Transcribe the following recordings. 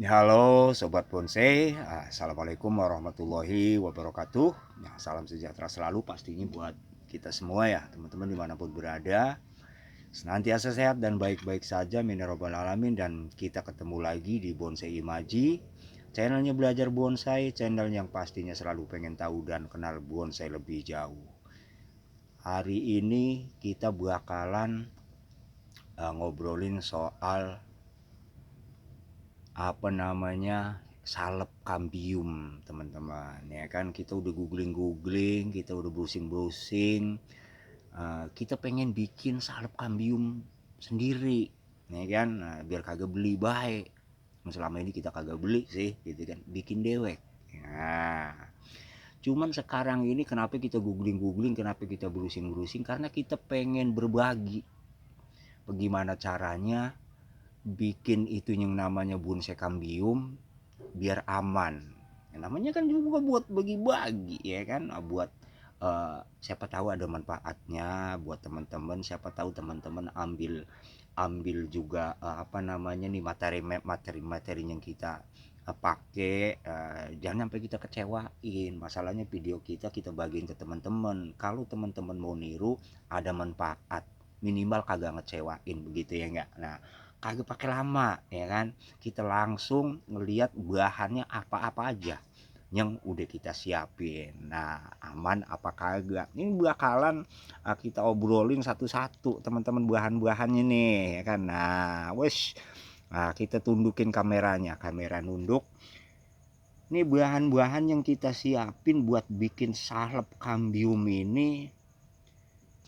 Halo Sobat Bonsai, Assalamualaikum warahmatullahi wabarakatuh. Salam sejahtera selalu pastinya buat kita semua ya, teman-teman dimanapun berada. Senantiasa sehat dan baik-baik saja, min ya rabbal alamin. Dan kita ketemu lagi di Bonsai Imaji, channelnya belajar bonsai, channel yang pastinya selalu pengen tahu dan kenal bonsai lebih jauh. Hari ini kita bakalan ngobrolin soal salep kambium, teman-teman. Ya kan, kita udah googling, kita udah browsing, kita pengen bikin salep kambium sendiri, ya kan. Nah, biar kagak beli baik. Selama ini kita kagak beli sih, gitu kan, bikin dewek. Nah, cuman sekarang ini kenapa kita googling, kenapa kita browsing, karena kita pengen berbagi bagaimana caranya bikin itu yang namanya bonsai kambium biar aman. Ya, namanya kan juga buat bagi-bagi ya kan, buat siapa tahu ada manfaatnya buat teman-teman, siapa tahu teman-teman ambil ambil juga nih materi yang kita pakai, jangan sampai kita kecewain. Masalahnya video kita bagiin ke teman-teman, kalau teman-teman mau niru ada manfaat, minimal kagak ngecewain, begitu ya enggak. Nah, kagak pakai lama ya kan, kita langsung ngelihat bahannya apa-apa aja yang udah kita siapin. Nah, aman apa kagak, ini bakalan kita obrolin satu-satu teman-teman, bahan-bahannya nih ya kan. Nah wes, kita tundukin kameranya, kamera nunduk. Ini bahan-bahan yang kita siapin buat bikin salep kambium ini.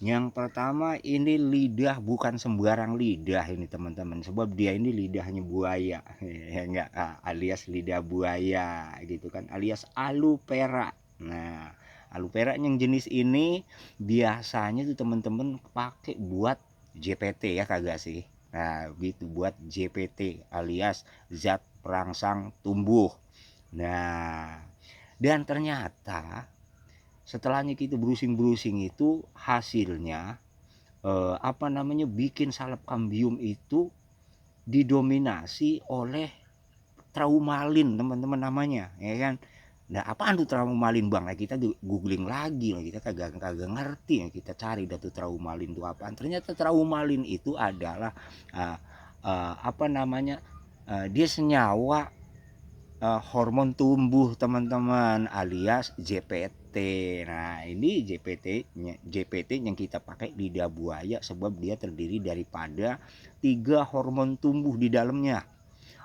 Yang pertama, ini lidah, bukan sembarang lidah ini teman-teman, sebab dia ini lidahnya buaya ya enggak, alias lidah buaya gitu kan, alias aloe vera. Nah, aloe vera yang jenis ini biasanya tuh teman-teman pakai buat JPT ya kagak sih. Nah, gitu, buat JPT alias zat perangsang tumbuh. Nah, dan ternyata setelahnya kita browsing itu hasilnya bikin salep kambium itu didominasi oleh traumalin, teman-teman, namanya ya kan. Nah, apaan tuh traumalin bang? Nah, kita googling lagi, kita kagak kagak ngerti, kita cari dah tuh traumalin itu apaan. Ternyata traumalin itu adalah uh, dia senyawa hormon tumbuh, teman-teman, alias JPT. Nah, ini JPT yang kita pakai lidah buaya sebab dia terdiri daripada 3 hormon tumbuh di dalamnya.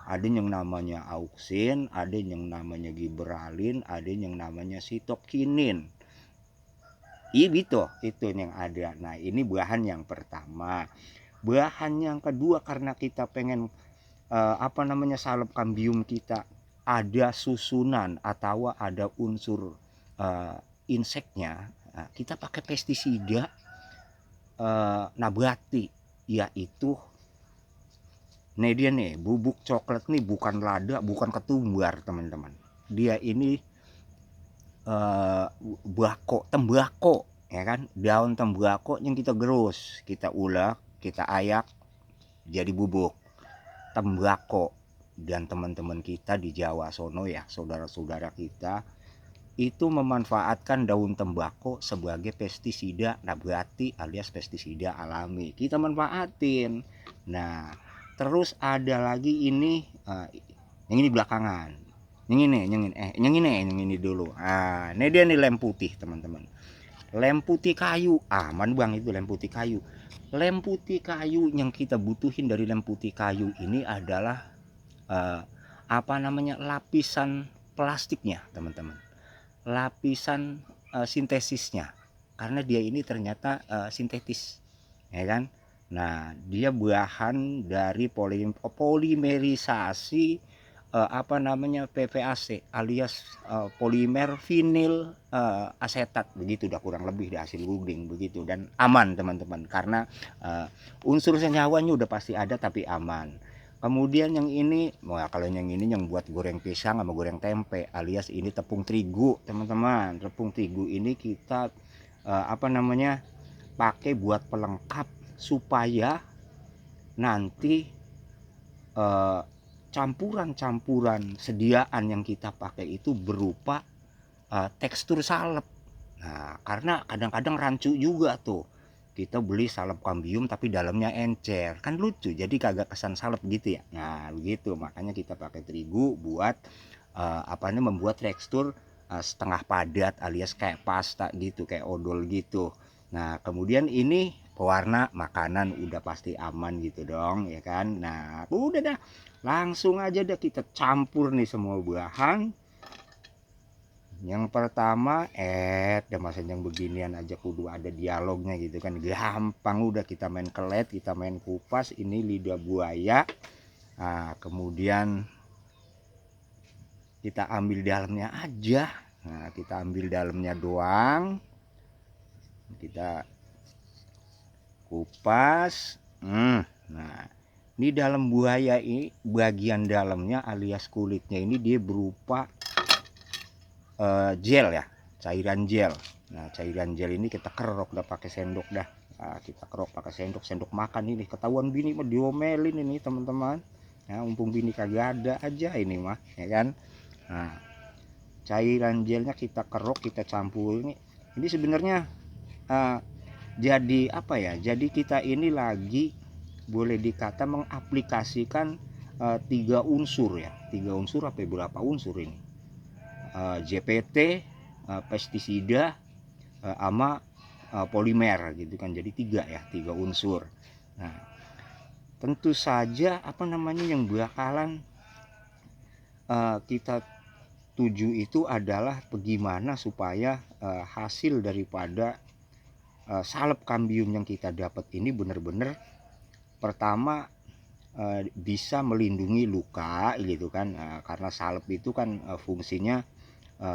Ada yang namanya auksin, ada yang namanya giberalin, ada yang namanya sitokinin. Iya gitu, itu yang ada. Nah, ini bahan yang pertama. Bahan yang kedua, karena kita pengen salep kambium kita ada susunan atau ada unsur inseknya, kita pakai pestisida nabati, yaitu nih dia nih, bubuk coklat nih, bukan lada, bukan ketumbar, teman-teman. Dia ini tembakau ya kan, daun tembakau yang kita gerus, kita ulek, kita ayak jadi bubuk tembakau. Dan teman-teman kita di Jawa sono ya, saudara-saudara kita itu memanfaatkan daun tembakau sebagai pestisida nabati alias pestisida alami, kita manfaatin. Nah, terus ada lagi ini, yang ini belakangan, yang ini dulu. Ini dia nih, lem putih, teman-teman. Lem putih kayu, aman bang, itu lem putih kayu. Lem putih kayu yang kita butuhin dari lem putih kayu ini adalah lapisan plastiknya, teman-teman, lapisan sintesisnya, karena dia ini ternyata sintetis ya kan. Nah, dia bahan dari polimerisasi PVAC alias polimer vinil asetat, begitu dah kurang lebih di hasil googling begitu. Dan aman, teman-teman, karena unsur senyawanya udah pasti ada tapi aman. Kemudian yang ini, kalau yang ini yang buat goreng pisang sama goreng tempe, alias ini tepung terigu, teman-teman. Tepung terigu ini kita pakai buat pelengkap supaya nanti campuran-campuran sediaan yang kita pakai itu berupa tekstur salep. Nah, karena kadang-kadang rancu juga tuh. Kita beli salep kambium tapi dalamnya encer. Kan lucu, jadi kagak kesan salep gitu ya. Nah, begitu. Makanya kita pakai terigu buat membuat tekstur setengah padat alias kayak pasta gitu, kayak odol gitu. Nah, kemudian ini pewarna makanan udah pasti aman gitu dong, ya kan. Nah, udah dah. Langsung aja dah kita campur nih semua bahan. Yang pertama, udah masa yang beginian aja kudu ada dialognya gitu kan. Gampang, udah kita main kelet, kita main kupas. Ini lidah buaya. Nah, kemudian kita ambil dalamnya aja. Nah, kita ambil dalamnya doang. Kita kupas. Nah, ini dalam buaya ini bagian dalamnya alias kulitnya ini dia berupa gel ya, cairan gel. Nah, cairan gel ini kita kerok dah pakai sendok dah. Nah, kita kerok pakai sendok makan ini. Ketahuan bini mah diomelin ini teman-teman. Ya, mumpung bini kagak ada aja ini mah, ya kan. Nah, cairan gelnya kita kerok, kita campur ini. Ini sebenarnya jadi apa ya? Jadi kita ini lagi boleh dikata mengaplikasikan 3 unsur ya. 3 unsur apa berapa unsur ini? JPT, pestisida, sama polimer gitu kan. Jadi 3 ya, 3 unsur. Nah, tentu saja yang bakalan kita tuju itu adalah bagaimana supaya hasil daripada salep kambium yang kita dapat ini benar-benar pertama bisa melindungi luka gitu kan. Karena salep itu kan fungsinya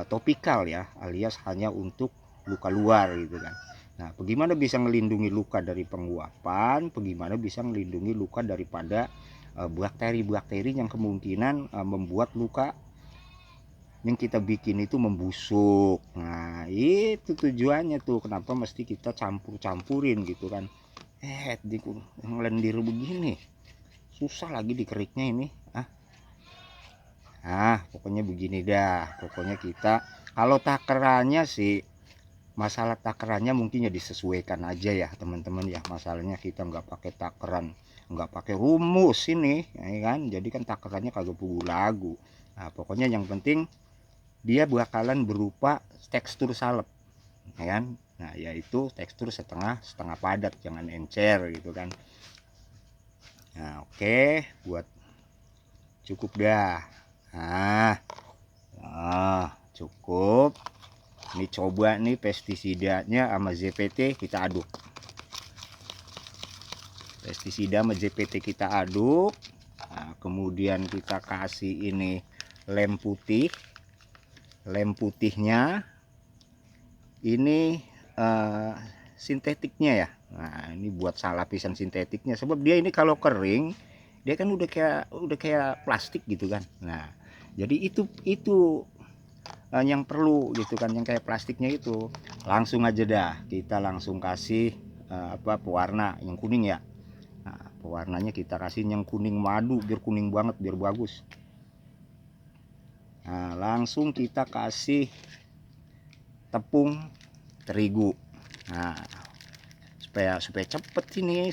topikal ya, alias hanya untuk luka luar gitu kan. Nah, bagaimana bisa melindungi luka dari penguapan, bagaimana bisa melindungi luka daripada bakteri-bakteri yang kemungkinan membuat luka yang kita bikin itu membusuk. Nah, itu tujuannya tuh, kenapa mesti kita campur-campurin gitu kan. Ngelendir begini susah lagi dikeriknya ini. Pokoknya begini dah. Pokoknya kita kalau takarannya sih, masalah takarannya mungkin ya disesuaikan aja ya teman-teman ya. Masalahnya kita nggak pakai takaran, nggak pakai rumus ini ya kan. Jadi kan takarannya kagak pugu lagu. Nah, pokoknya yang penting dia bakalan berupa tekstur salep ya kan. Nah, yaitu tekstur setengah padat, jangan encer gitu kan. Nah, oke, buat cukup dah. Cukup. Ini coba nih pestisidanya sama ZPT kita aduk. Pestisida sama ZPT kita aduk. Nah, kemudian kita kasih ini lem putih. Lem putihnya ini sintetiknya ya. Nah, ini buat lapisan sintetiknya, sebab dia ini kalau kering dia kan udah kayak plastik gitu kan. Nah, jadi itu yang perlu gitu kan, yang kayak plastiknya itu. Langsung aja dah kita langsung kasih pewarna yang kuning ya. Nah, pewarnanya kita kasih yang kuning madu biar kuning banget, biar bagus. Nah, langsung kita kasih tepung terigu. Nah, supaya cepet ini,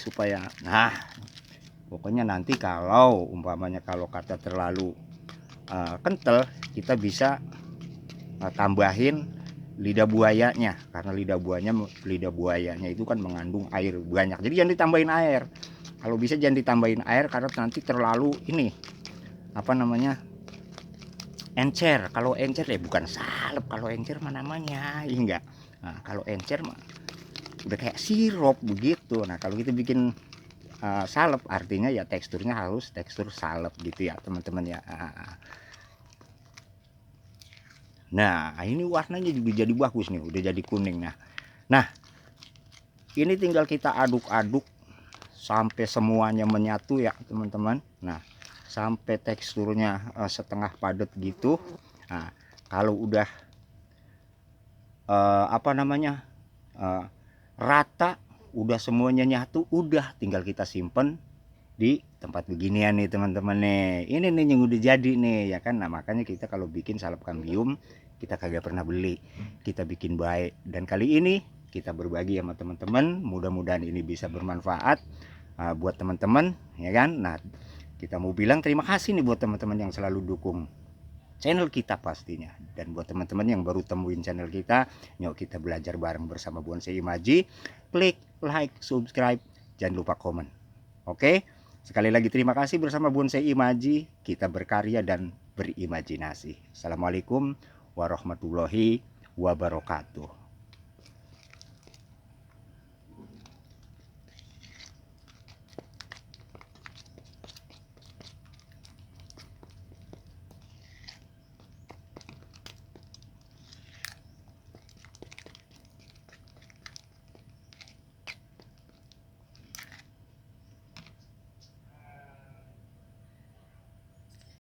pokoknya nanti kalau umpamanya kalau kata terlalu kental, kita bisa tambahin lidah buayanya, karena lidah buayanya itu kan mengandung air banyak. Jadi jangan ditambahin air. Kalau bisa jangan ditambahin air karena nanti terlalu ini encer. Kalau encer ya bukan salep, kalau encer mah namanya enggak. Nah, kalau encer mah udah kayak sirup begitu. Nah, kalau kita bikin salep artinya ya teksturnya harus tekstur salep gitu ya teman-teman ya. Nah, ini warnanya juga jadi bagus nih, udah jadi kuning. Nah, ini tinggal kita aduk-aduk sampai semuanya menyatu ya teman-teman. Nah, sampai teksturnya setengah padat gitu. Nah, kalau udah rata, udah semuanya nyatu, udah tinggal kita simpen di tempat beginian nih teman-teman nih. Ini nih yang udah jadi nih ya kan. Nah makanya kita kalau bikin salep kambium kita kagak pernah beli, kita bikin baik. Dan kali ini kita berbagi sama teman-teman, mudah-mudahan ini bisa bermanfaat buat teman-teman ya kan. Nah kita mau bilang terima kasih nih buat teman-teman yang selalu dukung channel kita pastinya. Dan buat teman-teman yang baru temuin channel kita, yuk kita belajar bareng bersama Bonsai Imaji. Klik like, subscribe, jangan lupa komen. Oke, sekali lagi terima kasih bersama Bonsai Imaji. Kita berkarya dan berimajinasi. Assalamualaikum warahmatullahi wabarakatuh.